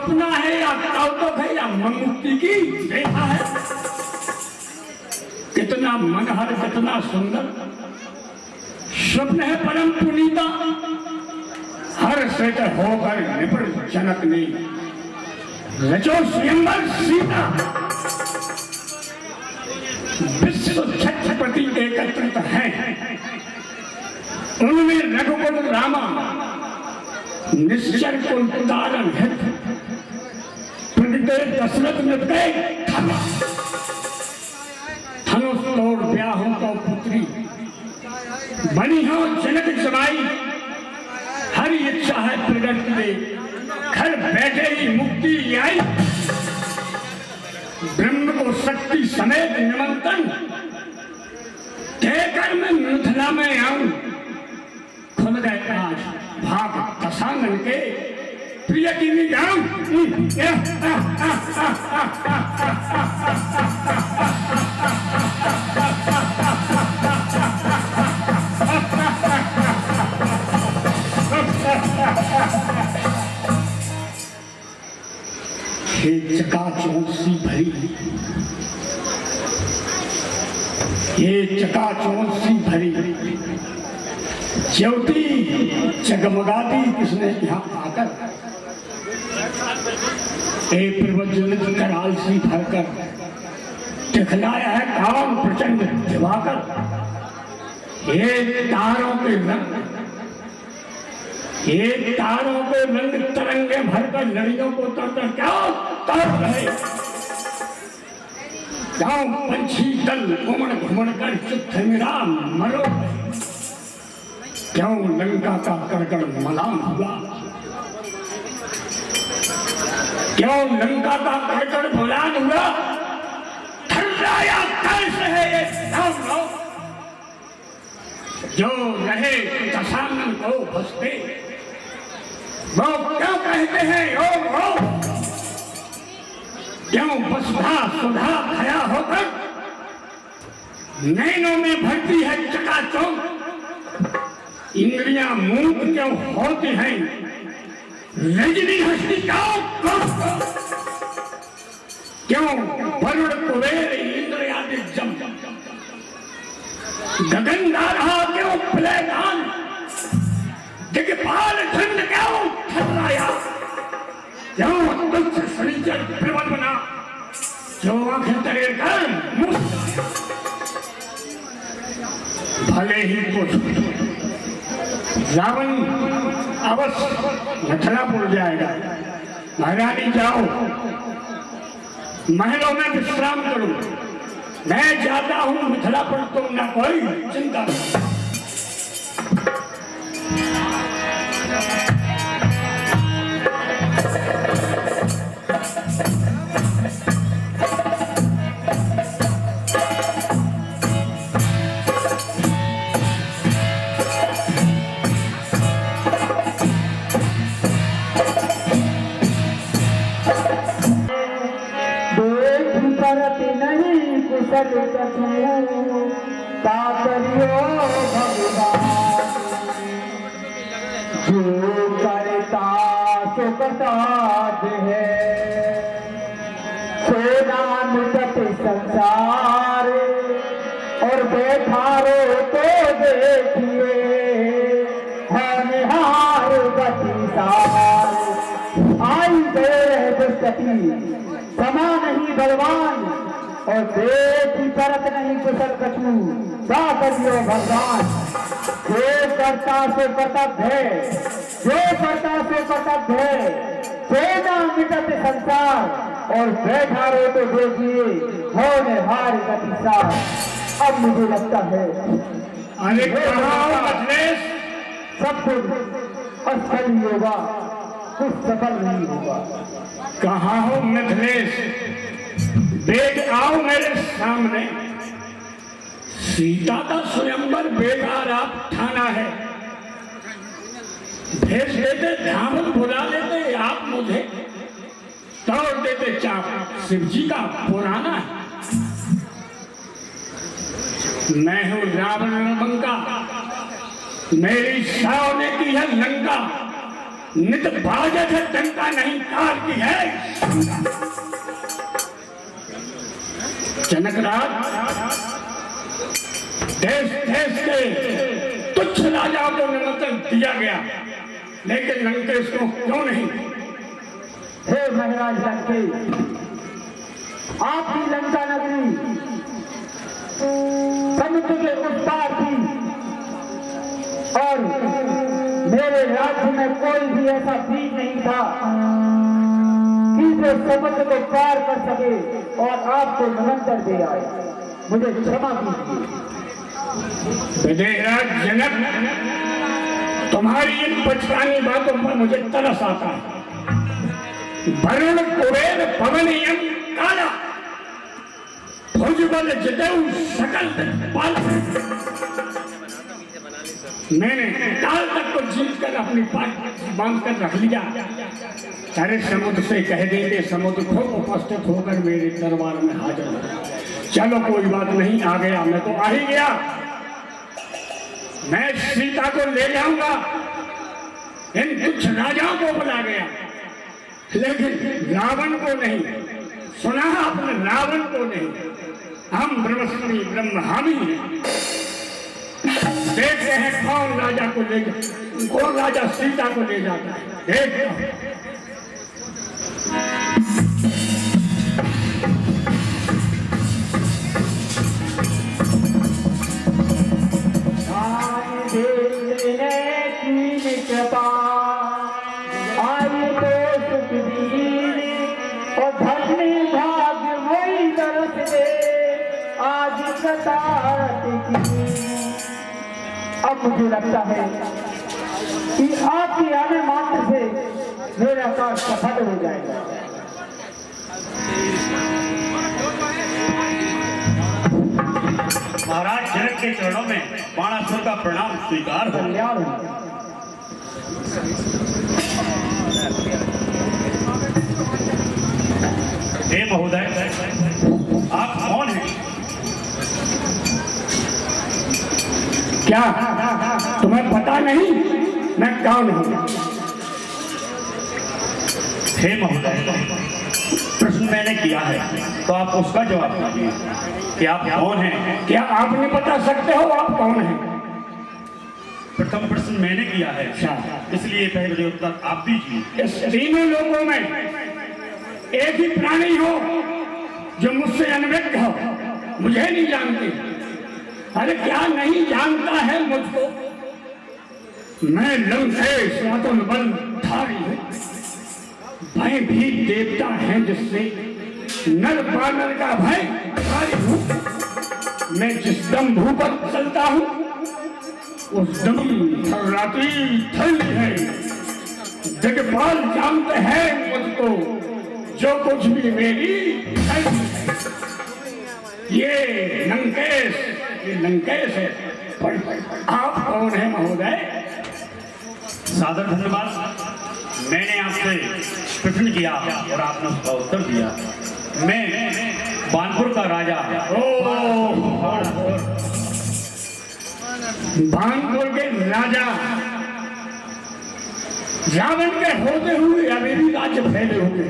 अपना है या कौतुक है या मुक्ति की रेखा है। कितना मनहर, कितना सुंदर स्वप्न है परम पुनीता। हर से होकर निपट जनक ने रचो स्वयंवर सीता। विश्व छत्रपति एकत्रित हैं, उनमें रघुकुल रामा निश्चर कुल तारण है। प्रगटे दशरथ नृत्य धनुष तोड़ ब्याहों को पुत्री बनी हो जनक जमाई। हर इच्छा है प्रगट दे घर बैठे ही मुक्ति आई। ब्रह्म को शक्ति समेत निमंत्रण कहकर मैं मिथिला में आऊं। खुल गए आज भाग दशानन के प्रिय की भी जाऊं। ये चकाचौंध सी भरी, ये चकाचौंध सी भरी ज्योति जगमगाती किसने यहाँ आकर। प्रवज्वलित कराल सी भरकर दिखलाया है काम प्रचंड दिवाकर। ये तारों के रंग, ये तारों के रंग तरंगे भरकर लड़ियों को तोड़कर क्या तोड़ रहे। क्यों पंछी दल उमड़ घुमड़ कर चित्त मेरा मरो। क्यों लंका का करकड़ मलाम हुआ। क्यों लंका का करकड़ मलाम हुआ। थर्राया कैसे है ये लोग जो रहे दशानन को बसते। वो क्यों कहते हैं ओ क्यों वसुधा सुधा खया होकर नैनों में भरती है चकाचौंध। इंद्रियां मूक क्यों होती हैं रजनी हस्ती क्यों वरुण कुबेर इंद्र आदि जम गगन गा रहा क्यों प्लेगान। दिग्पाल ठंड क्यों थर्राया। क्यों तुझसे शनिचर प्रबल बना जो आंखें तरे कर मुझ। भले ही कुछ रावण अवश्य मथुरापुर जाएगा। महारानी जाओ महलों में विश्राम करो। मैं जाता हूं मिथिलापुर, तुम ना कोई चिंता नहीं। जो करता सो प्रसाद है सोना मिटत संसार। और बैठा रो तो देखिए निहार गति सार। आई गए दुष्टति समा नहीं बलवान। और देखी परत नहीं कुशल कछू का करियो भगवान। जो करता सो कर्तव्य है, जो करता सो कर्तव्य है। सोना मिटत संसार और बैठा रो तो देखिए होने हार गति सार। अब मुझे लगता है अरे सब कुछ असफल ही होगा, कुछ सफल नहीं होगा। कहाँ हो मिथिलेश, बेग आओ मेरे सामने। सीता का स्वयंवर बेकार आप ठाना है। भेज देते धामन बुला लेते आप मुझे तोड़ देते चाप। शिव जी का पुराना है। मैं हूं रावण लंका, मेरी साव ने की है लंका। नित बाजत है डंका नहीं काल की है। जनकराज, देश देश के तुच्छ राजाओं को निमंत्रण दिया गया, लेकिन लंकेश को क्यों नहीं? हे महाराज लंकेश, आपकी लंका नगरी समुद्र के उस पार थी और मेरे राज्य में कोई भी ऐसा बीज नहीं था कि जो समुद्र को पार कर सके और आपको निमंत्रण दे आए। मुझे क्षमा कीजिए। विदेहराज जनक, तुम्हारी इन बचकानी बातों पर मुझे तरस आता है। वरुण कुबेर पवन यम काला भुजबल जदऊ सकल पाल। मैंने काल तक को जीत कर अपनी पाट बांध कर रख लिया। सारे समुद्र से कह देंगे, समुद्र खुद उपस्थित होकर मेरे दरबार में हाजिर हो। चलो कोई बात नहीं, आ गया, मैं तो आ ही गया। मैं सीता को ले जाऊंगा, इन कुछ राजाओं को बुला गया, लेकिन रावण को नहीं। सुना आपने? रावण को नहीं। हम ब्रह्मस्वमी ब्रह्महामी हैं। देखते हैं कौन राजा को ले, कौन राजा सीता को ले जाता है। देखते हैं। अब मुझे लगता है कि आपके आने मात्र से मेरा काम सफल हो जाएगा। महाराज जनक के चरणों में बाणासुर का प्रणाम स्वीकार हो। कल्याण हो। हे महोदय, आप कौन हैं? क्या तुम्हें पता नहीं मैं कौन हूं? हे महोदय, प्रश्न मैंने किया है तो आप उसका जवाब दीजिए कि आप कौन हैं? क्या आप नहीं बता सकते हो आप कौन हैं? प्रथम प्रश्न मैंने किया है, इसलिए पहले उत्तर आप दीजिए। इस तीनों लोगों में एक ही प्राणी हो जो मुझसे अनभिज्ञ हो, मुझे नहीं जानते। अरे क्या नहीं जानता है मुझको? मैं लंकेश बलधारी हूं, भय भी देवता है जिससे नर बानर का भय धारी हूं। मैं जिस दम भू पर चलता हूं उस दम थर्राती थली है। जगपाल जानते हैं मुझको, जो कुछ भी मेरी है। ये लंकेश है। आप कौन है महोदय? सादर धन्यवाद। मैंने आपसे प्रश्न किया और आपने उसका उत्तर दिया। मैं बानपुर का राजा बानपुर के राजा, रावण के होते हुए अभी भी राज्य फैले हुए,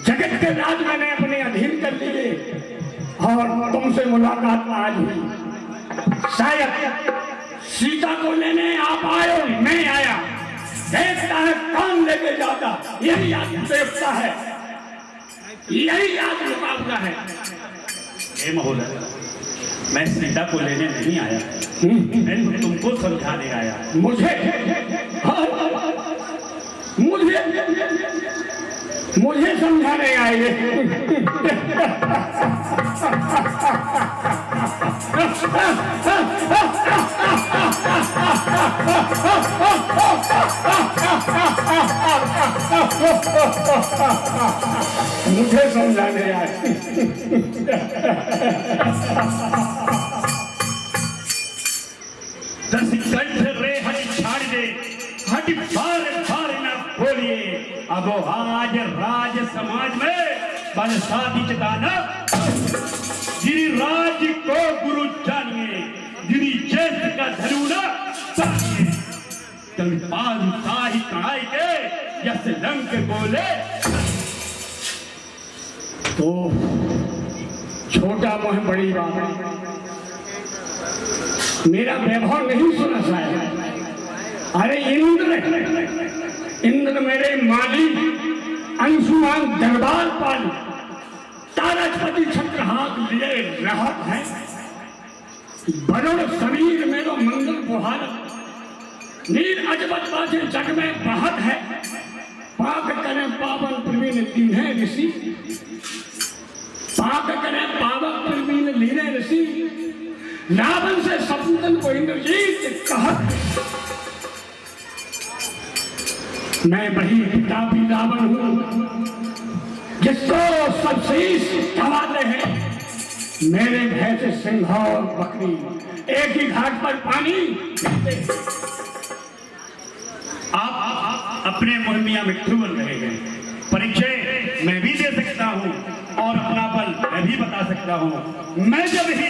जगत के राज मैंने अपने अधीन कर लिए और तुमसे मुलाकात आज हुई। शायद सीता को लेने आप आए और मैं आया। देखता है कौन लेके जाता, यही आज देवता है, यही आज मुकाबला है। हे महोदय, मैं सीता को लेने नहीं आया, मैं तुमको समझाने आया। मुझे समझाने आए। मुझे समझाने आए। दस कंठ रे हट छाड़ दे, हट बार बार न बोलिए। अब आज राज समाज में बलशादी चताना, गिरी राज को गुरु जानिए, गिरी जैस का धनुना जानिए। तन पाल ताही कढ़ाई के यस लंक बोले तो छोटा मोह बड़ी बात है। मेरा वैभव नहीं सुना शायद। अरे इंद्र मेरे मालिक अंशुमान दरबार पर तारापति छत्र हाथ लिए रहत है। वरुण समीर मेरो मंगल बुहारत नील अजबत बाजे जग में बहत है। पाक करें पावन प्रवीण दीने ऋषि पाक करें पावन प्रवीण लीने ऋषि रावण से सपूतन को इंद्रजीत कहत। मैं वही पितापी रावण हूं जिसको सब शीश गवाते हैं। मेरे भय से सिंह और बकरी एक ही घाट पर पानी पीते। आप अपने मुहमिया में ध्रुवन रहे गए। परिचय मैं भी दे सकता हूँ और अपना बल मैं भी बता सकता हूँ। मैं जब ही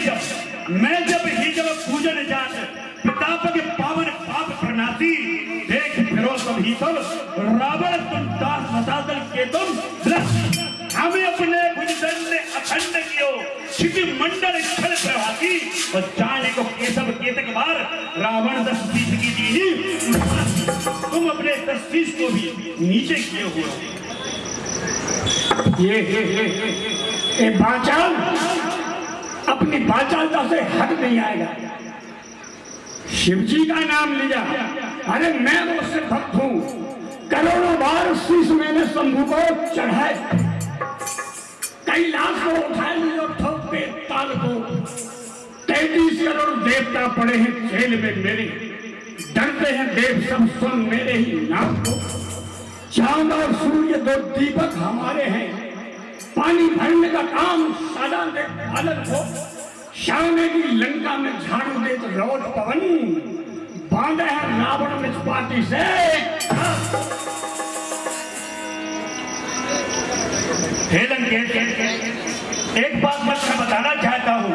जब पूजन जात पितापक पावन पाप प्रणाशी देख फिरो सभी सब रावण तुम दास मसादल के तुम हमें अपने भुजदंड अखंड कियो क्षिति मंडल छल प्रभाती और जाने को केशव केतक बार रावण 10 शीश की दीनी। तुम अपने 10 शीश को भी नीचे किए हुए हो। ये बाचाल अपनी बाचालता से हट नहीं आएगा। शिवजी का नाम लिया। अरे मैं उससे भक्त हूं। करोड़ों बार शीश मैंने शंभू को चढ़ाए। कैलाश को उठाए लियो ठोक पे ताल को। 33 करोड़ देवता पड़े हैं जेल में मेरे। डरते हैं देव सब सुन मेरे ही नाम को। चांद और सूर्य 2 दीपक हमारे हैं। पानी भरने का काम सदा दे पालन को। शाने की लंका में झाड़ू दे तो रोज पवन बांधे है रावण में पार्टी से। हे लंकेश, एक बात मैं बताना चाहता हूँ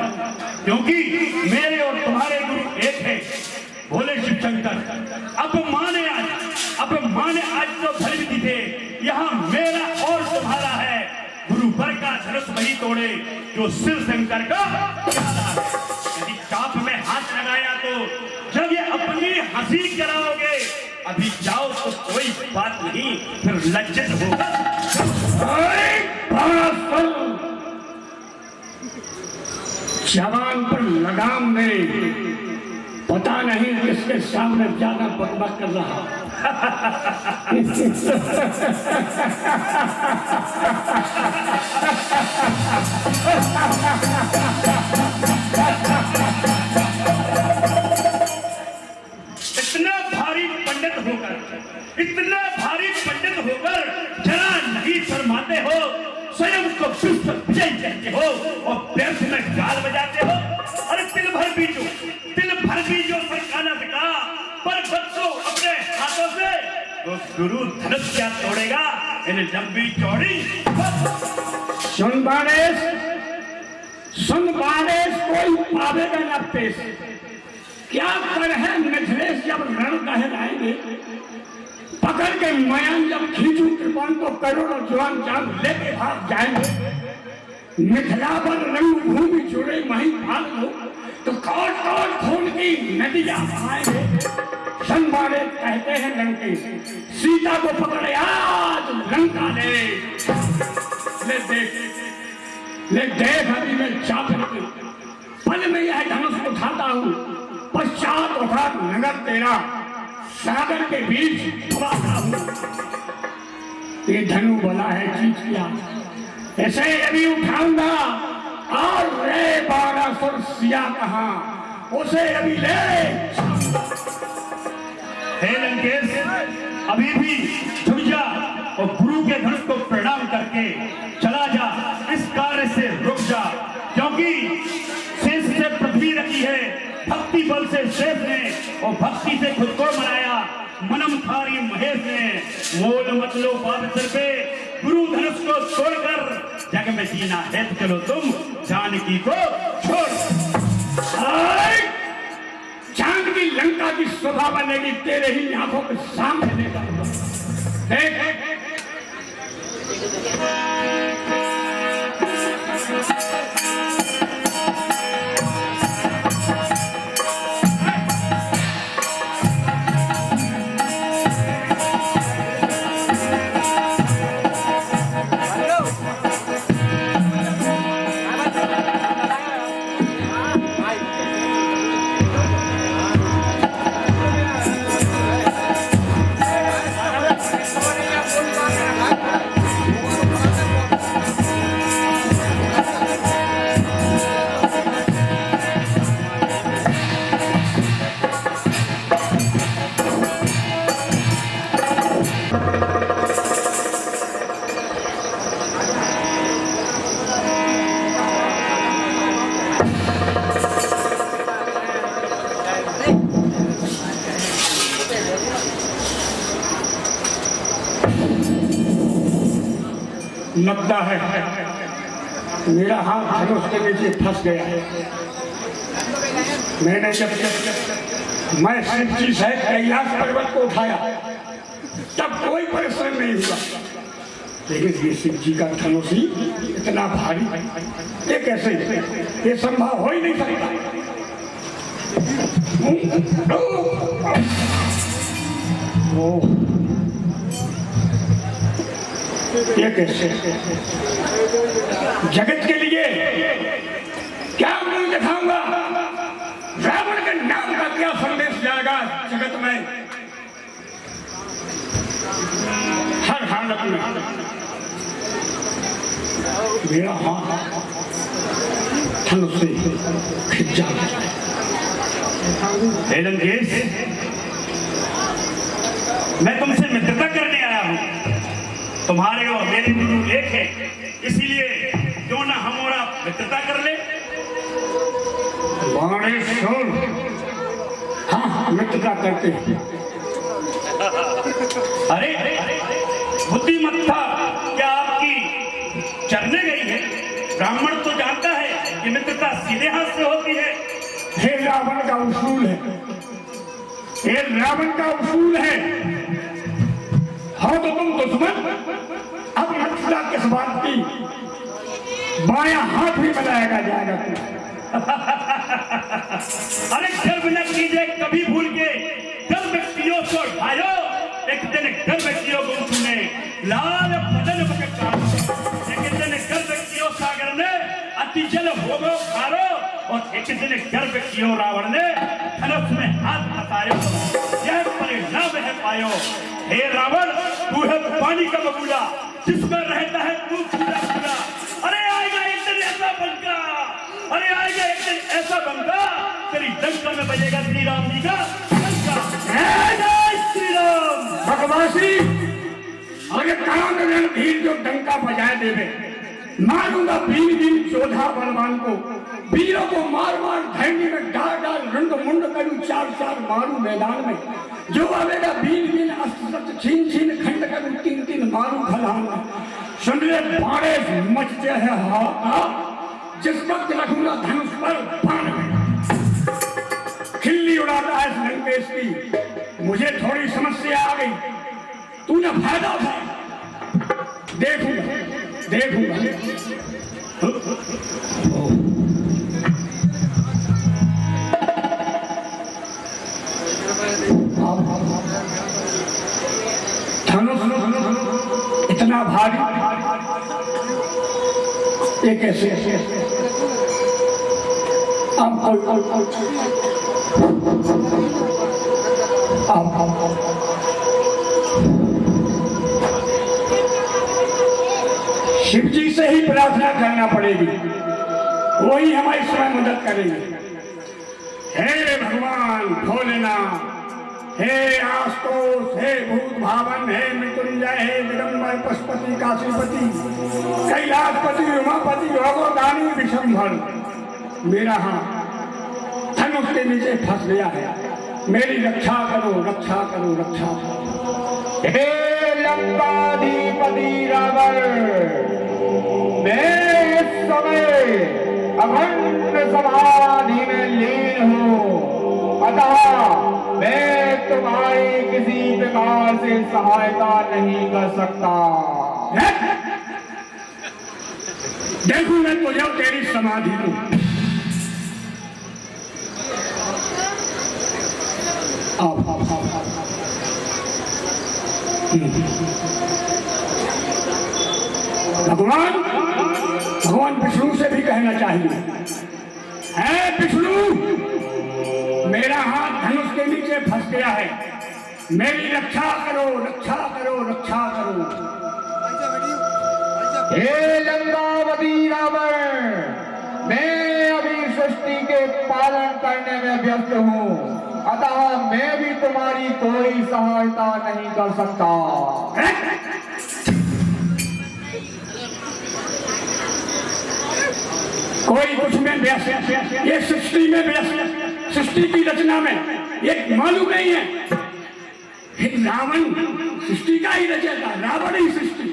क्योंकि मेरे और तुम्हारे गुरु एक है भोले शिव शंकर। अब माने आज तो भलविधि थे यहाँ मेरा और तुम्हारा है। गुरु पर का धनुष वही तोड़े जो शिव शंकर का प्याला है। यदि चाप में हाथ लगाया तो जब ये अपनी हंसी कराओगे अभी जाओ तो कोई बात नहीं, फिर लज्जित होगा। जवान पर लगाम नहीं। पता नहीं किसके सामने ज्यादा बकबक कर रहा। इतना भारी पंडित होकर जरा नहीं शर्माते हो। स्वयं को विश्व विजय कहते हो और व्यर्थ में गाल बजाते हो। अरे तिल भर बीजो सरकाना से कहा पर बच्चों अपने हाथों से तो गुरु धनुष क्या तोड़ेगा इन लंबी चौड़ी। सुन बारेश कोई पावेगा न पेश। क्या कर है मिथिलेश जब रण कहलाएंगे। पकड़ के मयान जब खींचू कृपान को करोड़ों जवान जान लेके भाग जाएंगे। मिथिला पर रंग भूमि जुड़े वहीं भाग लो तो कौन खून की नदियां बहाएंगे। संबारे कहते हैं लंकेश सीता को पकड़े आज लंका ले देख अभी मैं चाकर के पल में यह धनुष उठाता हूँ। पश्चात उठा नगर तेरा सागर के बीच दबाता हूँ। ये धनु बोला है जीत किया ऐसे अभी उठाऊंगा और रे 1200 सिया कहा उसे अभी ले। हे लंकेश अभी भी झुक जा और गुरु के धनुष को प्रणाम करके चला जा। इस कार्य से रुक जा क्योंकि शेष से पृथ्वी रखी है। भक्ति बल से शेष ने और भक्ति से खुद को मनाया मनम थारी महेश ने। मोल मत लो बाप सिर पे गुरु धनुष को तोड़कर जग में जीना है तो चलो तुम जानकी को छोड़। जानकी लंका की शोभा बनेगी तेरे ही आंखों के सामने देखा। देख लगता है मेरा हाथ धनुष के नीचे फंस गया है। मैंने जब मैं शिव जी से कैलाश पर्वत को उठाया तब कोई परिश्रम नहीं हुआ, लेकिन ये शिव जी का धनुष ही इतना भारी, ये कैसे, ये संभव हो ही नहीं सकता। ये कैसे जगत के लिए क्या मुंह दिखाऊंगा? रावण के नाम का क्या संदेश जाएगा जगत में? हर हालत में मेरा हाथ धनुष से खिंच जाता है। लंकेश, मैं तुमसे मित्रता करने आया हूं। तुम्हारे और मेरे गुरु एक है, इसीलिए क्यों ना हमारा मित्रता कर ले। बाणेश्वर, हाँ मित्रता करते हैं। अरे बुद्धिमत्ता क्या आपकी चरने गई है? ब्राह्मण तो जानता है कि मित्रता सीधे हाथ से होती है। हे रावण का उसूल है, ये रावण का उसूल है। हाँ तो तुम दुश्मन, अब मित्रता किस बात की? बायां हाथ भी बनाएगा जाएगा तुम। अरे गर्व न कीजिए कभी भूल के, गर्व व्यक्तियों को भाइयों, एक दिन गर्व व्यक्तियों को सुने लाल बदन पकड़ा, एक दिन गर्व व्यक्तियों सागर ने अति जल होगो खारो, और एक दिन गर्व व्यक्तियों रावण ने धनुष में हाथ फंसायो, यह परिणाम है पायो। हे रावण, तू है पानी का बबूला जिसमें रहता है तू पूरा पूरा। अरे आएगा एक दिन ऐसा बनका, अरे आएगा एक दिन ऐसा बनका, तेरी लंका में बजेगा श्री राम जी का डंका। श्री राम भगवासी, अरे कहाँ रणधीर जो डंका बजाए देवे, मारूंगा बीन बीन चौधा बलवान को, वीरों को मार मार धरनी में डाल डाल रुंड मुंड करूं, चार चार मारू मैदान में, जो आवेगा बीन बीन अस्त्र शस्त्र छीन छीन खंड करूं, तीन तीन मारू खलान में। सुन ले बाड़े मचते हैं हाहाकार, जिस वक्त रखूंगा धनुष पर बाण में। खिल्ली उड़ाता है इस लंकेश की, मुझे थोड़ी समस्या आ गई, तूने फायदा उठाया, देखूंगा देखूंगा। धनुष इतना भारी, ये कैसे? अब शिव जी से ही प्रार्थना करना पड़ेगी, वही हमारी समय मदद करेंगे। हे भगवान भोलेनाथ, हे आस्तोष, हे भूत भावन, हे मृत्युंजय, हे दिगंबर पशुपति काशीपति कैलाशपति उमापति योगोदानी विशंभर, मेरा हाथ धनुष के नीचे फंस गया है, मेरी रक्षा करो रक्षा करो रक्षा करो। हे लंकाधिपति रावण, मैं इस समय अखंड समाधि में लीन हूँ, अतः से सहायता नहीं कर सकता। देखूं मैं तुझे और तेरी समाधि को। भगवान विष्णु से भी कहना चाहिए, है विष्णु, मेरा हाथ धनुष के नीचे फंस गया है, मेरी रक्षा करो, रक्षा करो, रक्षा करो। हे लंकावती रावण, मैं अभी सृष्टि के पालन करने में व्यस्त हूँ, अतः मैं भी तुम्हारी कोई सहायता नहीं कर सकता। कोई कुछ में व्यस्त, ये सृष्टि में व्यस्त, सृष्टि की रचना में ये मालूम नहीं है। रावण सृष्टि का ही रचेगा, रावण ही सृष्टि।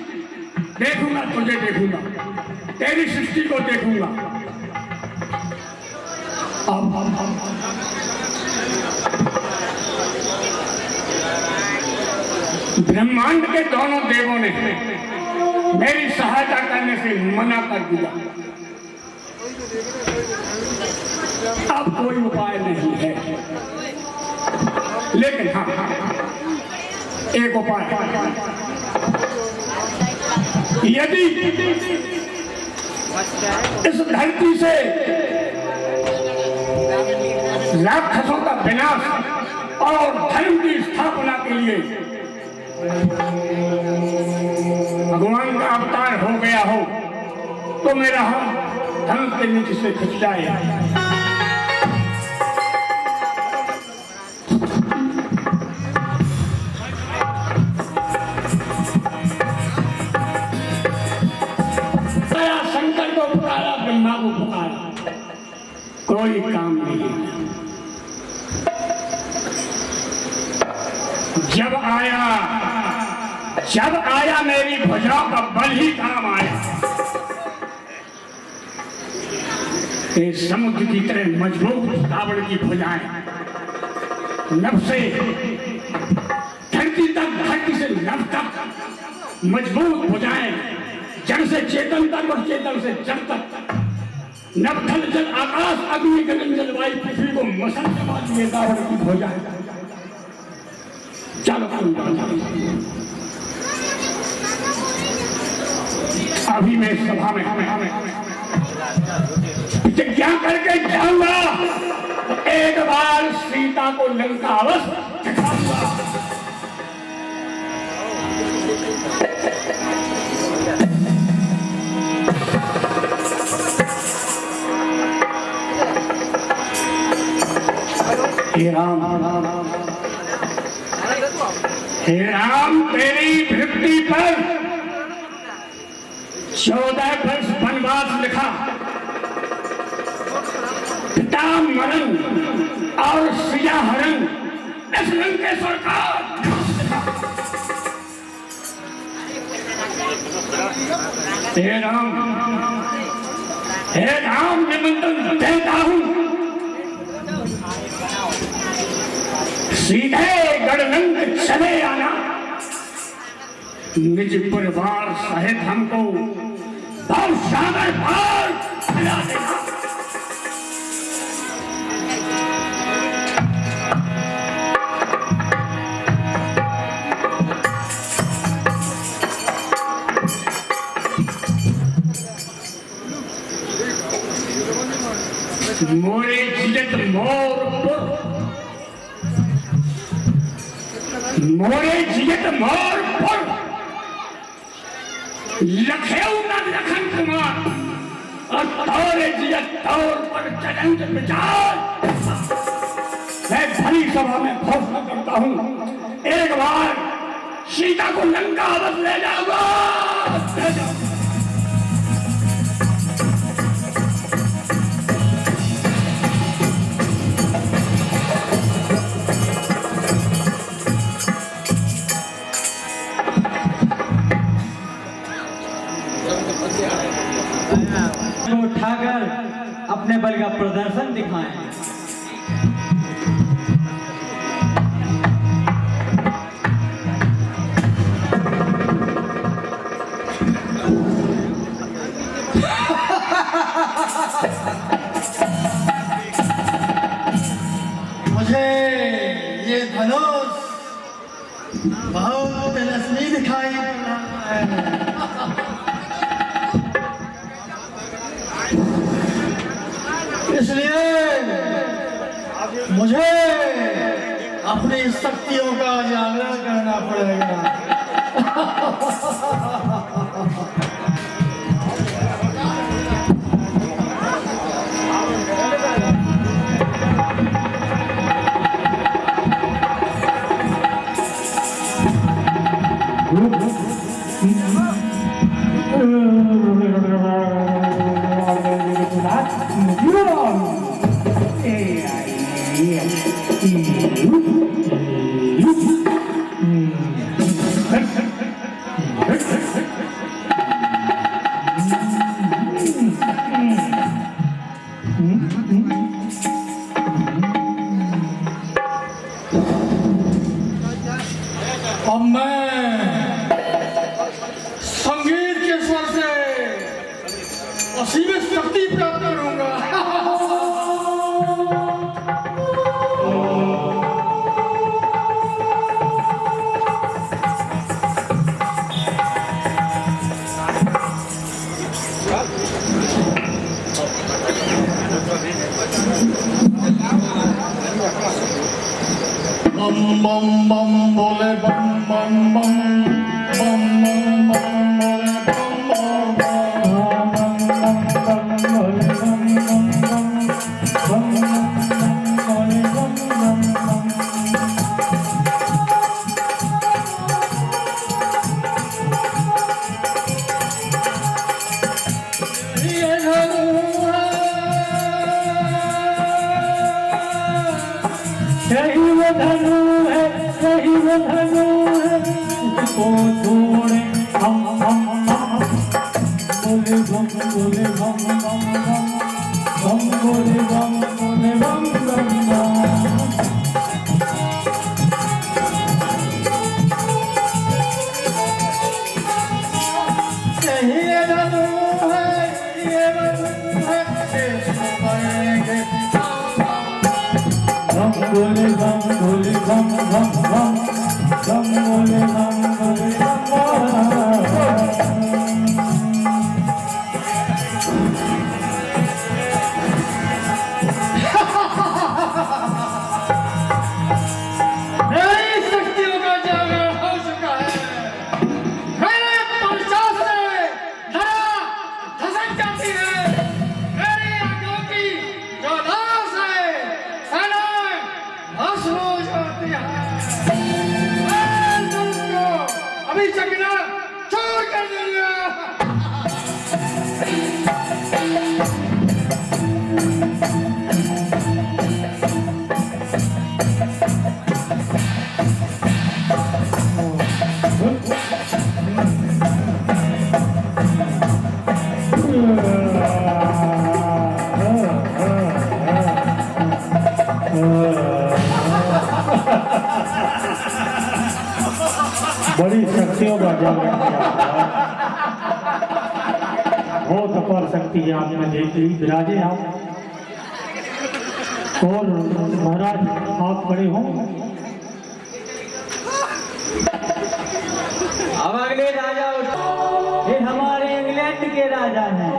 देखूंगा तुझे, देखूंगा तेरी सृष्टि को देखूंगा। ब्रह्मांड के दोनों देवों ने मेरी सहायता करने से मना कर दिया। अब कोई उपाय नहीं है, लेकिन हाँ, एक उपाय, यदि इस धरती से राक्षसों का विनाश और धर्म की स्थापना के लिए भगवान का अवतार हो गया हो, तो मेरा हाथ धनुष के नीचे से खिंच जाए। शंकर को पुकारा, ब्रह्मा को पुकारा, कोई काम नहीं। जब आया मेरी भुजाओं का बल ही काम आया। ये समुद्र की तरह मजबूत रावण की भुजाएं, नभ से धरती तक, धरती से नभ तक मजबूत भुजाएं, जड़ से चेतन तक और चेतन से जड़ तक, नभ थल जल आकाश अग्नि गगन जलवायु पृथ्वी को मसल चबा दिए रावण की भुजाएं। चलो अभी मैं सभा में प्रतिज्ञा करके जाऊंगा, एक बार सीता को लंका अवश्य दिखाऊंगा। हे राम, तेरी भक्ति पर 14 वर्ष वनवास लिखा, पिता मरण और सिया हरण, इस लंकेश्वर का हे राम, निमंत्रण देता हूं, सीधे गढ़लंक चले आना, निज परिवार सहित हमको बहुत सागर पार खिला देना। मोरे जियत मोरपुर, मोरे जियत मोरपुर, लखेऊ का लखन कुमार, और तौरे जियत तौर पर चलंत विचार। मैं भली सभा में घोषणा करता हूं, एक बार सीता को लंका अवश्य ले जाऊंगा। उठाकर अपने बल का प्रदर्शन दिखाएं। मुझे ये धनुष बहुत तिलस्मी दिखाई दे रहा है। इसलिए मुझे अपनी शक्तियों का जागरण करना पड़ेगा। अब मैं संगीत के स्वर से असीमित शक्ति प्राप्त करूंगा। बम बम बम बोले बम बम बम बम बम बम बोले बम बम यही वो धनु है, यही वो धनु है, इसको छोड़े हम बोले बम बोले बम बम बम बम बोले बम बोले बम बम बम। यही धनु है, ये धनु है, इसको करेंगे बम बोले बम बोले बम बम बम बम बोले बम बोले बम बम। नई शक्तियों का जागरण हो चुका है। मेरे पंचायत से धरा धसक जाती है। मेरी आंखों की जो लाश है, सेनाएं भस्म हो जाती है। मैं तुमको अभी चकना चूर कर दूंगा। बड़ी शक्तियों का जागरण किया। बहुत अपार शक्ति आपने देखी विराजे आप। और महाराज आप खड़े हों। अब अगले राजा उठो। ये हमारे इंग्लैंड के राजा हैं।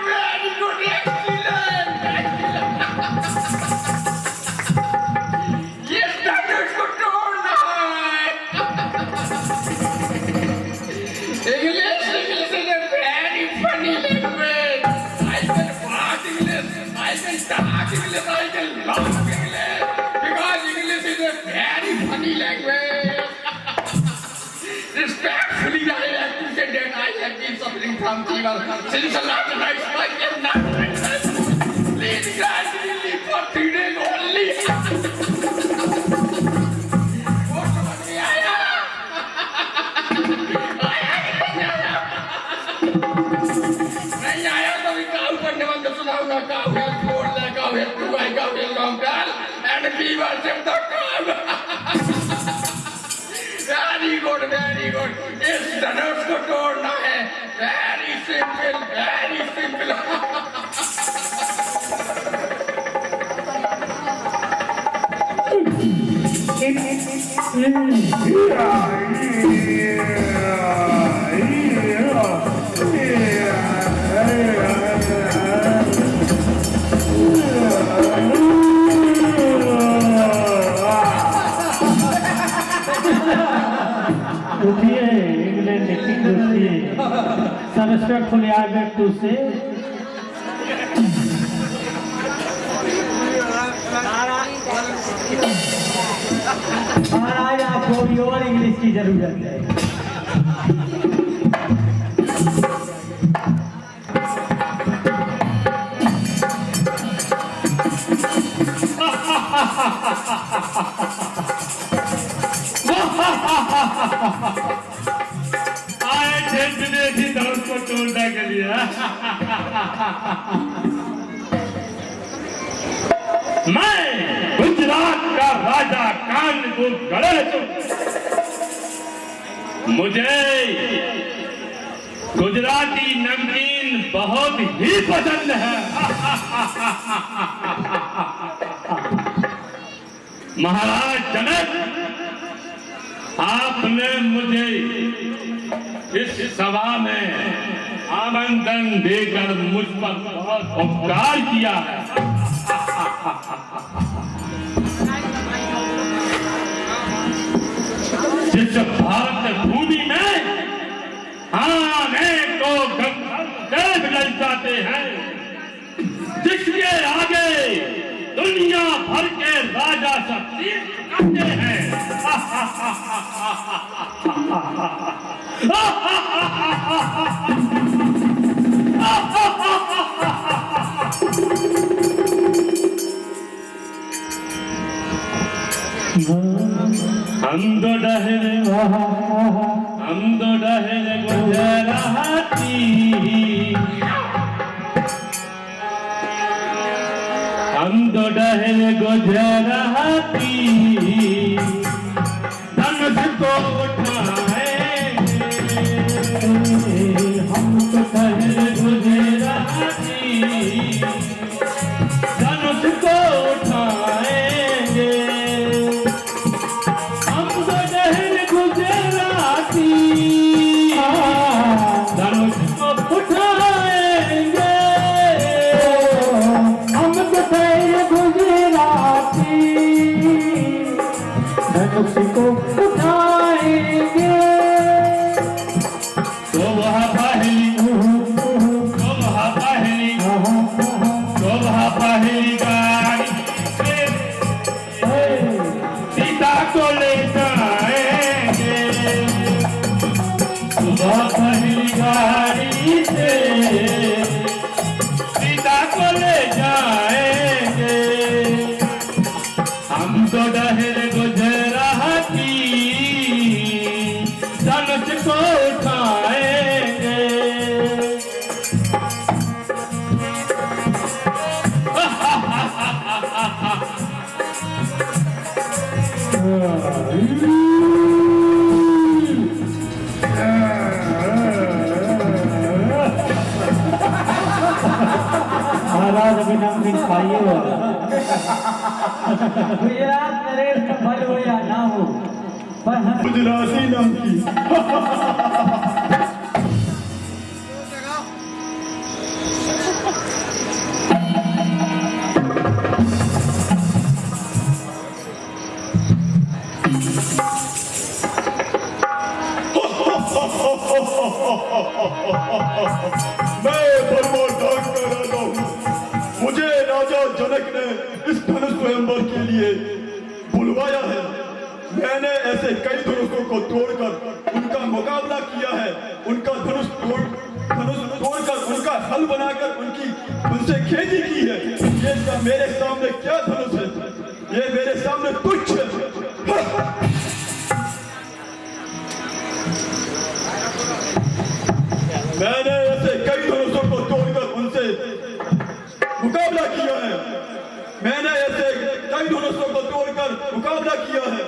Very good, excellent. English, I can love English because English is a very funny language. Respectfully, I have to say that I have been suffering from fever since the last night. I cannot please grant me leave for 3 days only. नहीं आया तो cow करने वाला सुनाऊंगा cow है छोड़ ले cow है तू आई काउ है long term and fever SIM the काम वेरी गुड इस धनुष को तोड़ना है very simple England English. So respectfully, I beg to say. महाराज आपको भी और इंग्लिश की जरूरत है। आए थे विदेशी धनुष को तोड़ने के लिए। मैं गुजरात का राजा कानपुर गणेश हूं। मुझे गुजराती नमकीन बहुत ही पसंद है। महाराज जनक, आपने मुझे इस सभा में आमंत्रण देकर मुझ पर बहुत उपकार किया है। जिस भारत भूमि में आने को गंधर्व लग जाते हैं, जिसके आगे दुनिया भर के राजा सब सिर झुकाते हैं, हम तो डहरे गुजराती, हम तो डहरे गुजराती, धनुष को उठाएंगे, हम तो डहरे गुजराती, धनुष को उठाएंगे, हम तो डहरे गुजराती, धनुष को उठाएंगे, हम तो ठहरे गुजराती, धनुष को उठाएंगे। शोभा पहली गाड़ी से सीता को ले जाएंगे, शोभा पहली गाड़ी से सीता को ले जाएंगे, हम तो डहर गुजराती, धनुष को उठाएंगे। महाराज अभी नमकीन खाइए गुजरात नरेश का फल हो या ना हो, पर हम गुजराती नमकीन। मैं परमाधान का राजा हूँ। मुझे राजा जनक ने को तोड़कर उनका मुकाबला किया है, उनका धनुष तोड़कर उनका हल बनाकर उनसे खेती की है। ये मेरे सामने क्या धनुष है? ये मेरे सामने तुच्छ है। मैंने ऐसे कई धनुषों को तोड़कर उनसे मुकाबला किया है। मैंने ऐसे कई धनुषों को तोड़कर मुकाबला किया है।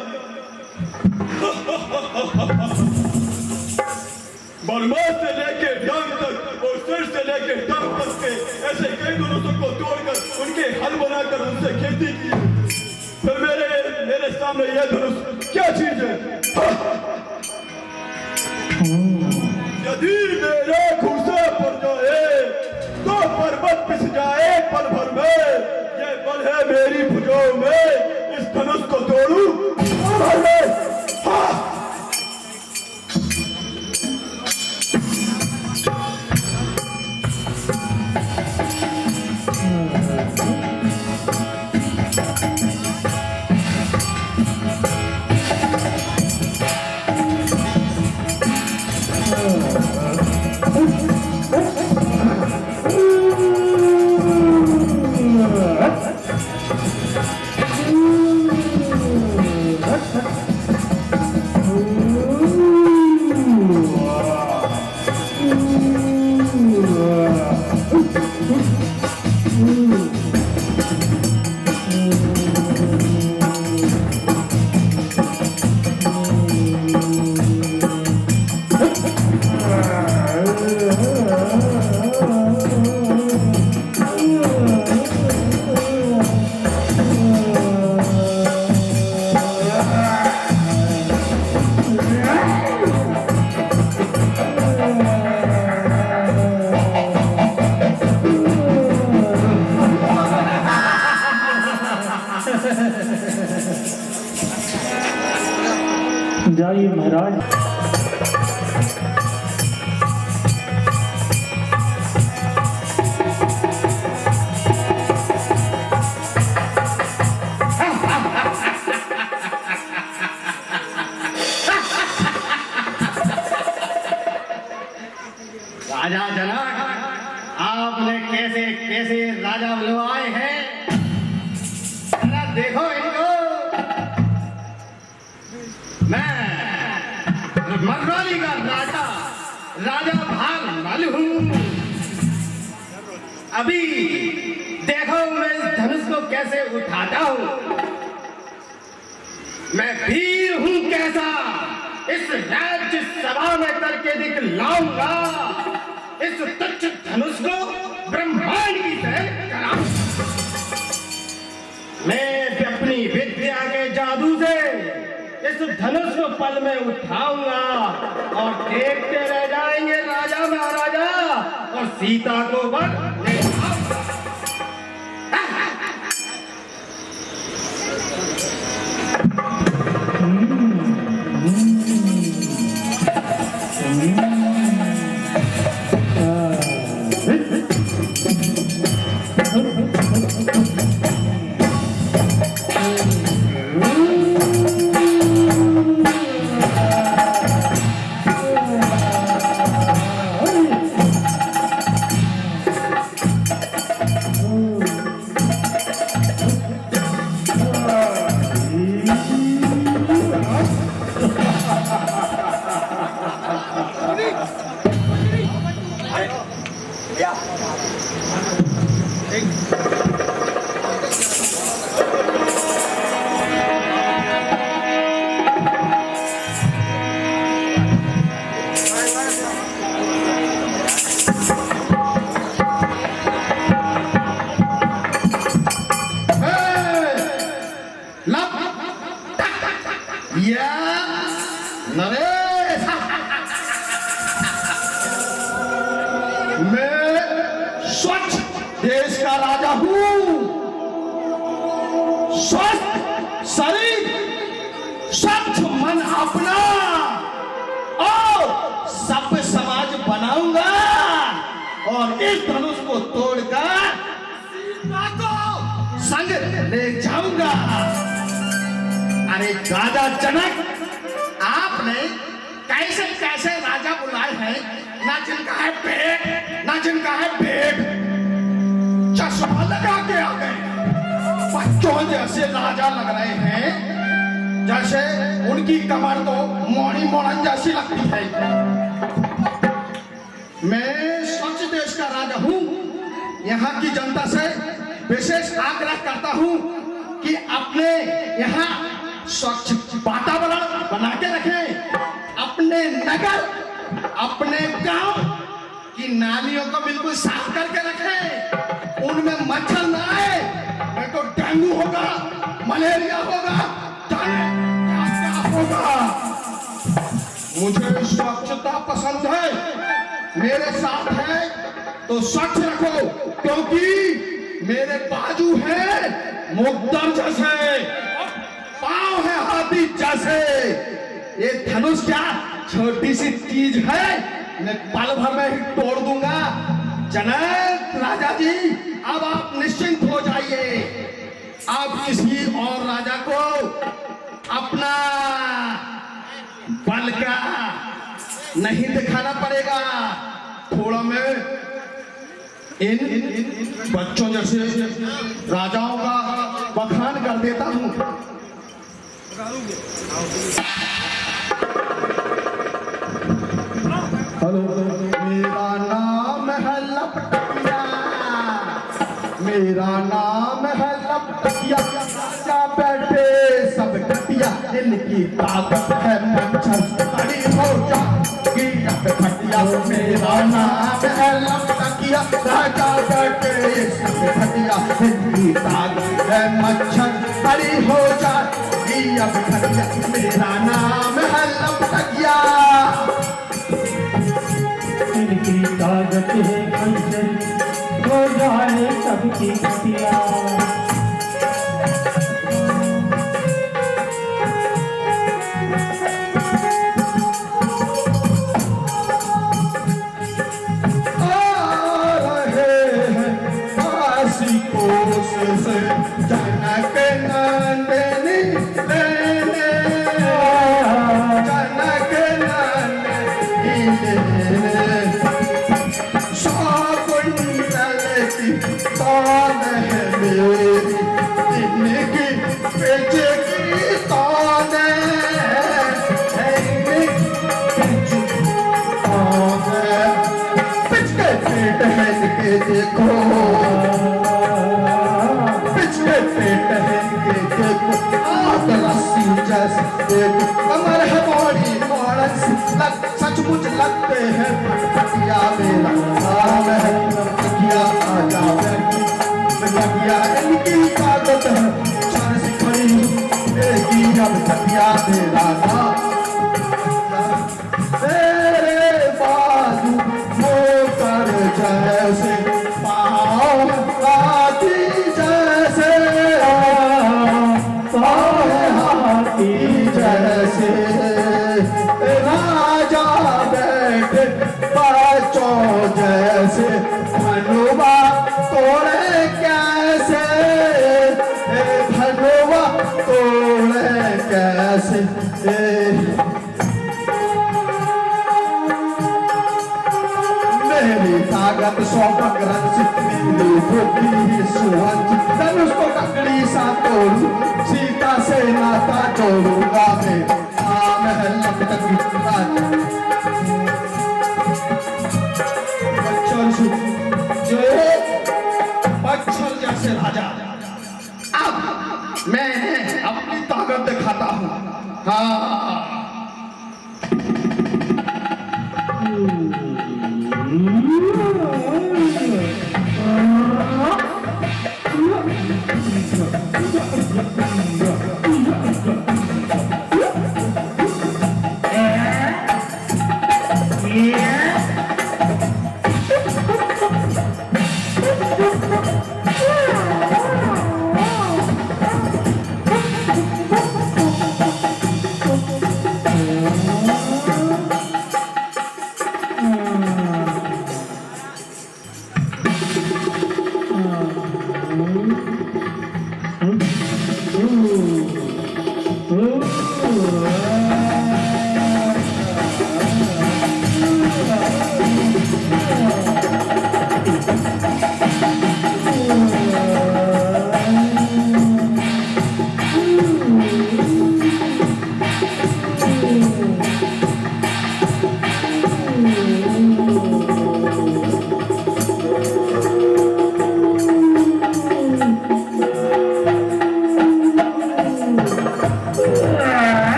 बरमास से लेके डांग तक और सिर से लेके टांग तक के ऐसे कई धनुषों को तोड़कर उनके हल बनाकर उनसे खेती की। फिर मेरे सामने यह धनुष क्या चीज है? यदि मेरे घुसा पड़ जाए तो पर्वत पिस जाए पल भर में। ये बल है मेरी भुजाओं में, इस धनुष को तोड़ूं भर में। जाइए महाराज। राजा जनक, आपने कैसे कैसे राजा बुलवाए हैं, जरा देखो इनको। मैं मरवाली का राजा भाग मल हूँ। अभी देखो मैं इस धनुष को कैसे उठाता हूँ। मैं वीर हूँ कैसा, इस राज्य सभा में करके दिखलाऊंगा। इस तुच्छ धनुष को ब्रह्मांड की तरह कराऊंगा। मैं अपनी विद्या के जादू से इस धनुष को पल में उठाऊंगा और देखते रह जाएंगे राजा महाराजा, और सीता को वन ले आऊंगा। नरेश, मैं स्वच्छ देश का राजा हूँ। स्वस्थ शरीर, स्वच्छ मन अपना और सभ्य समाज बनाऊंगा और इस धनुष को तोड़कर सीता को संग ले जाऊंगा। अरे राजा जनक, आप आपने कैसे कैसे राजा बुलाए हैं, ना जिनका है पेट ना जिनका है पेट, चश्मा लगा के आ गए। बच्चों जैसे राजा लग रहे हैं, जैसे उनकी कमर तो मोड़ी मोड़न जैसी लगती है। मैं स्वच्छ देश का राजा हूं, यहाँ की जनता से विशेष आग्रह करता हूं कि अपने यहाँ स्वच्छ वातावरण बना के रखें। अपने नगर, अपने गांव की नालियों को बिल्कुल साफ करके रखें, उनमें मच्छर ना आए, नहीं तो डेंगू होगा, मलेरिया होगा, क्या होगा। मुझे स्वच्छता पसंद है, मेरे साथ है तो स्वच्छ रखो, क्योंकि मेरे बाजू है मुक्तम जैसे, पांव है हाथी जैसे। ये धनुष क्या छोटी सी चीज है, मैं पल भर में ही तोड़ दूंगा। जनक राजा जी, अब आप निश्चिंत हो जाइए। अब किसी और राजा को अपना बल का नहीं दिखाना पड़ेगा। थोड़ा मैं इन बच्चों जैसे राजाओं का बखान कर देता हूं। हेलो, मेरा नाम है लपटिया, मेरा नाम है लपटिया, राजा बैठे सब घटिया, इनकी ताकत है मच्छर बड़ी हो जाएगी अब घटिया। मेरा नाम है लपटिया, राजा बैठे सब घटिया, इनकी ताकत है मच्छर बड़ी हो जाएगी अब घटिया। मेरा नाम है लपटिया, इनकी ताकत है मच्छर हो जाए सबकी घटिया। जनक नंदनी लेने, जनक नंदनी लेने, कुंडल की तान है मेरी, इनकी बेचगी तान है, इनकी तान है, पिछके पेट है इनके देखो, पेट है इनके देखो, आग रस्सी जैसे देखो, कमर है बड़ी मोड़न सी, सचमुच लगते हैं फटफटिया। मेरा नाम है लपटिया, आजा बैठी लपटिया, इनकी ताकत है क्षण से खड़ी देगी अब घटिया। मेरा नाम तेरे बाजू मोकर जैसे, पाँव हाथी जैसे, हाथी जैसे, राजा बैठे बच्चों जैसे, भनुआ तोड़े कैसे, भनुआ तोड़े कैसे। मेरी ताकत 100 ग्रंथ, मेरी बुद्धि सुवंच, धनुष को ककड़ी सा तोड़ू, सीता से नाता जोड़ूंगा। मेरा नाम है लपटिया, मच्छर जैसे राजा। अब मैं अपनी ताकत दिखाता हूँ। हाँ,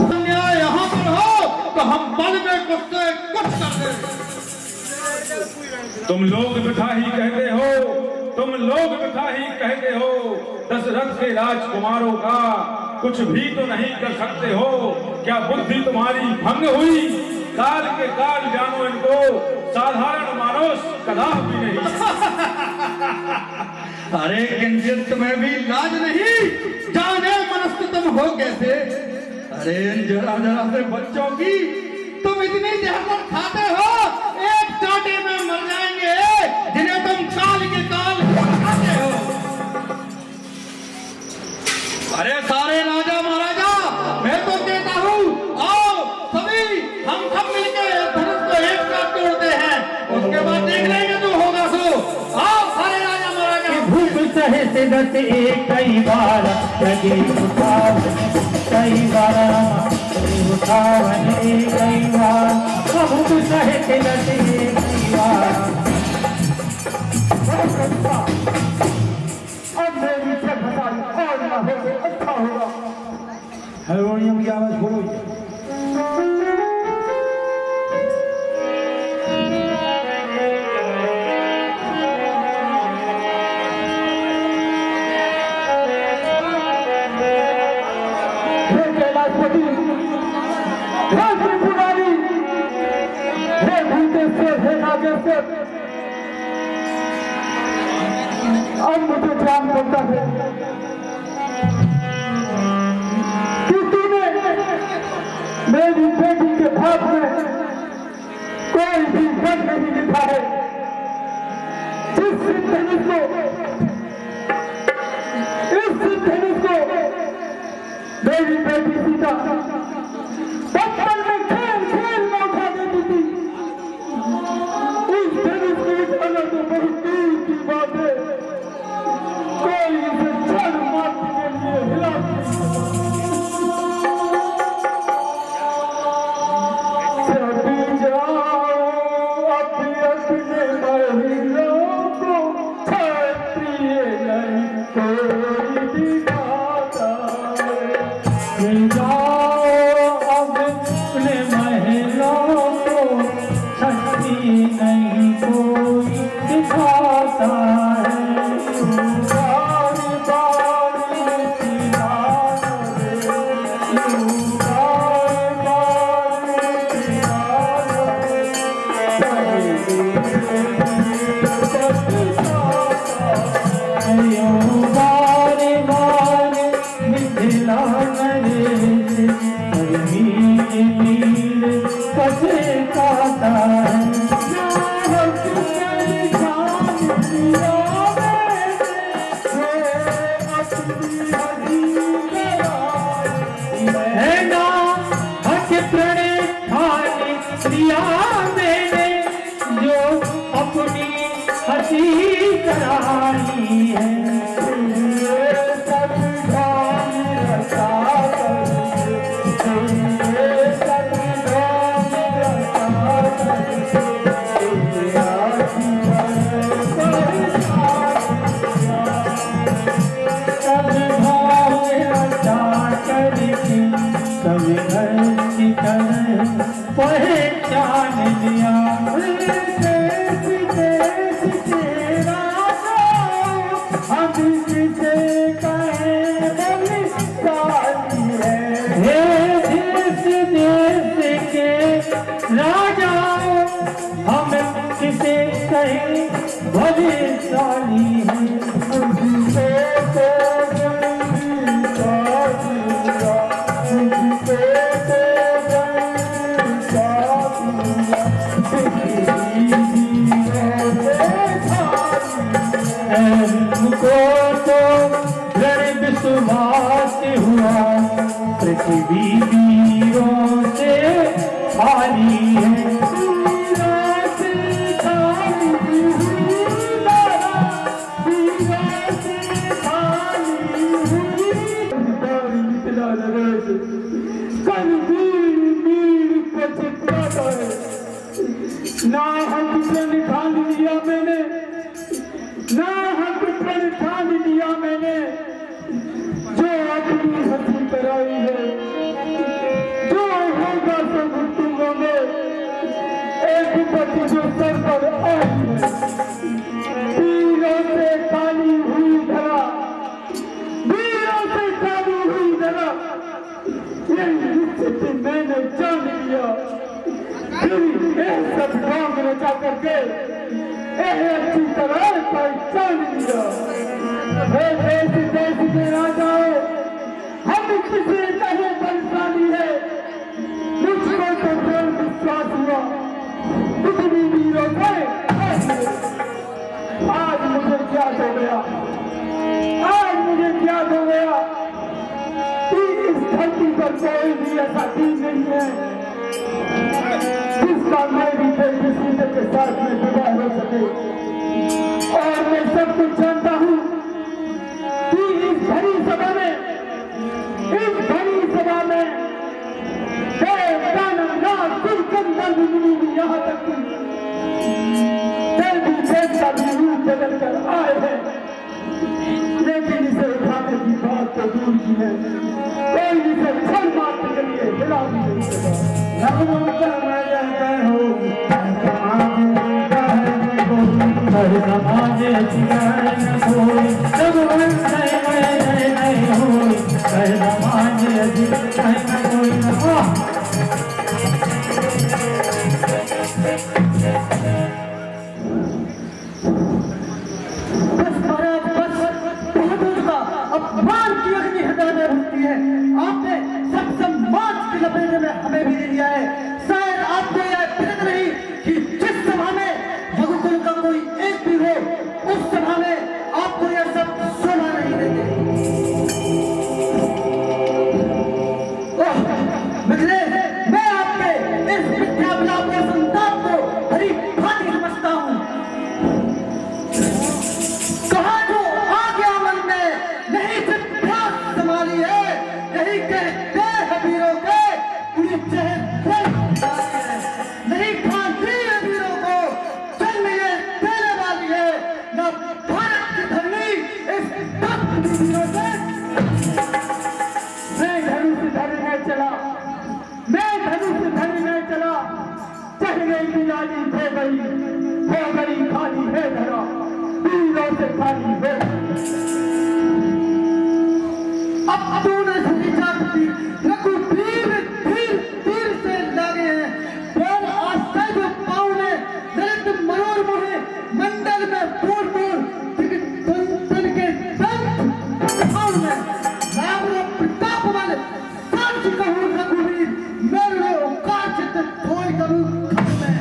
अन्याय यहाँ पर हो तो हम बल में कुछ से कुछ कर दें। तुम लोग वृथा ही कहते हो, तुम लोग वृथा ही कहते हो, दशरथ के राजकुमारों का कुछ भी तो नहीं कर सकते हो। क्या बुद्धि तुम्हारी भंग हुई? काल के काल जानो इनको, साधारण मानुष कदापि नहीं। अरे किंचित तुम्हें भी लाज नहीं? जाने मनस्थ तुम हो कैसे? अरे जरा जरा से बच्चों की तुम इतनी जहर खाते हो, एक चाटे में मर जाएंगे जिन्हें तुम काल के काल खाते हो। अरे सारे राजा महाराजा, मैं तो कहता हूँ आओ सभी हम सब मिलकर धनुष को एक साथ तोड़ते हैं, उसके बाद देख लेंगे जो होगा सो। आओ सारे राजा महाराजा। भूख सहे सिदत एक कई बार लगे उठावन, कई बार उठावन कई बार। भूख सहे सिदत एक कई बार। अब मेरी छठ हमारी और न हो तो अच्छा होगा। हारमोनियम की आवाज बोलो। अब मुझे ध्यान पड़ता है कि तूने मेरी बेटी के भाग में कोई भी रंग नहीं लिखा है। इस धनुष को मेरी बेटी सीता बचपन में खेल खेल में उठा देती थी। उस धनुष को उठाना तो बहुत दूर की बात है। कोई इसे जड़ मारने के लिए हिला चली जाओ अपने अपने महिलों को, क्षत्रिय नहीं कोई दिखाता है। जाओ अपने महिलों को, क्षत्रिय नहीं कोई दिखाता है। ना हक प्रण ठान लिया मैंने, ना हक प्रण ठान लिया मैंने, जो अपनी हसी कराई है। जो होगा सो भुगतूंगा मैं, एक विपत्ति जो सर पर आई है। वीरों से खाली हुई धरा, वीरों से खाली हुई धरा, यही स्थिति मैंने जान लिया। फिर ये सब ढोंग रचा करके अच्छी तरह पहचान लिया। देश देश के राजाओं, हम किसी तरह बलशाली है, मुझको तो दृढ़ विश्वास हुआ कितनी वीरों से। आज मुझे ज्ञात हो गया, आज मुझे ज्ञात हो गया कि इस धरती पर कोई भी ऐसा दिन नहीं है जिसका मेरी किसी के साथ में विवाह हो सके। और मैं सब कुछ जानता हूँ कि इस भरी सभा में, इस भरी सभा में यहाँ तक कि देवी देवता भी रूप बदल कर आए हैं, लेकिन इसे उठाने की बात तो दूर की है। कोई इसे क्षण मात्र के लिए हिला भी नहीं सका। अपमान की अग्नि हटाने होती है। आपने सब समाज की लपेटे में हमें भी ले लिया है। शायद आपको यह पता नहीं कि जिस सभा में रघुकुल का कोई एक भी हो, उस सभा में आपको यह सब सुना नहीं देंगे। मित्रे, मैं आपके इस मिथ्या विलाप के संताप को भली भांति समझता हूँ। कहा जो आ गया मन में, नहीं चिट्ठास संभाली है, यही कहते हैं वीरों के पूरी चेहरे नहीं खाती है वीरों को जन्म ये देने वाली है। न भारत की धरनी इस वीरों से। मैं धनुष धरने चला, मैं धनुष धरने चला, चढ़ने की लाली हो गई खाली है धरा, वीरों से खाली है। अब तूने सही जाती रघुवीर धीर धीर से लागे हैं। पर आस्था जो पाँव ने नृत्य मनोर मोहे मंडल में पूर पूर तन के भाव में राम प्रताप वाले सांच कहूँ रघुवीर मेरे औकात चित्त थोड़ी करूँ में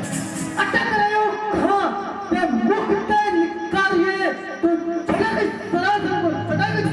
अटक रहे हो कहाँ पे मुख से निकालिए तो झलक सरासर को चटक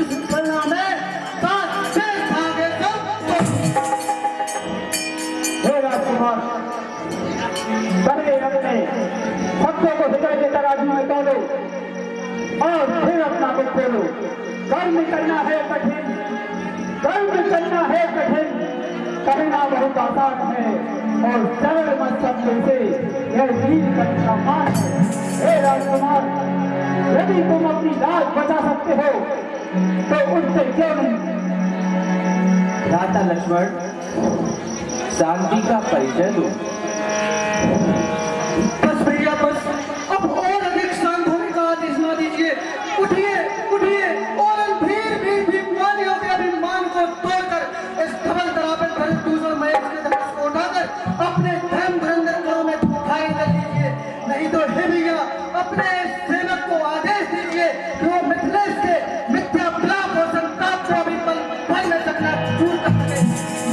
इस गणना में साथ से भागे हे राजकुमार, पहले अपने शब्दों को हृदय के तराजू में तोलो और फिर अपना मुख खोलो। कर्म करना है कठिन, कर्म करना है कठिन, करना बहुत आसान है और सरल मत शब्दों से यह वीर का मान है। हे राजकुमार, यदि तुम अपनी लाज बचा सकते हो तो उससे क्यों नहीं। भ्राता लक्ष्मण, शांति का परिचय दो। बस भैया बस, अब और अधिक शांत होने का आदेश ना दीजिए। उठिए उठिए और भी मानियों के अभिमान को तोड़कर इस धवल दरा पर खड़े दूसरे महेश के धनुष को उठाकर अपने धर्म धुरंधर में ढाई कर लीजिए। नहीं तो हे भैया, अपने सेवक को आदेश दीजिए कि वो मिथिलेश के मिथ्या विलाप और संताप को अभी पल भर में चकनाचूर कर सके।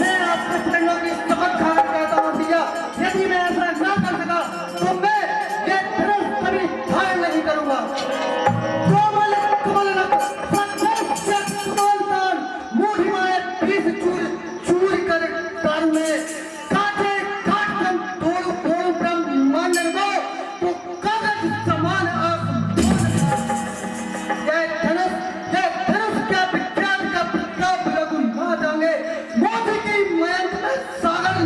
मैं आपके प्रेरणा की शपथ खाकर कहता हूँ भैया, यदि मैं ऐसा ना कर सका तो मैं ये धनुष कभी धारण नहीं करूंगा। कोमल कमलनक सत्य कमलतान मूढ़िमाए बीस चूर कर तारू में काटे काटन तोड़ू ब्रह्मांड को तो कागज समान यह धनुष क्या विख्यात का प्रताप लघु ना जाएंगे। मोदी की मयंक में सागर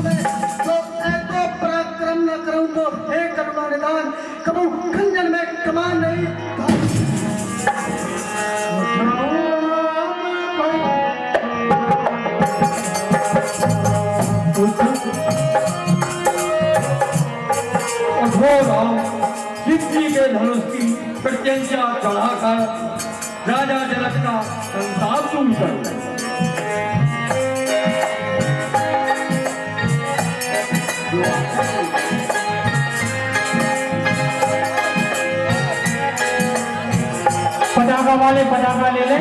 में तो ऐको पराक्रम न करूं तो हे करुणा निदान, कबू खंजन में कमान नहीं। शिवजी के धनुष की प्रत्यंचा चढ़ाकर राजा जनक का संताप तुम करो। पटाखा वाले पटाखा ले ले।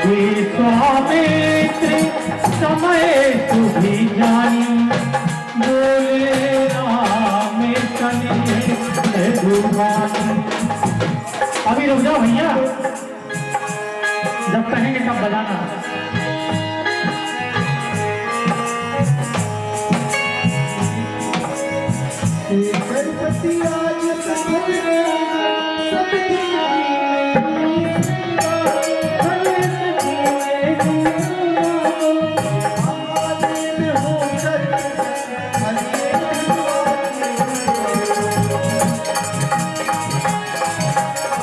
विश्वामित्र समय तुझी जानी, बोले राम कने दुर्गानी। अभी रुक जाओ भैया, जब कहेंगे तब बजाना।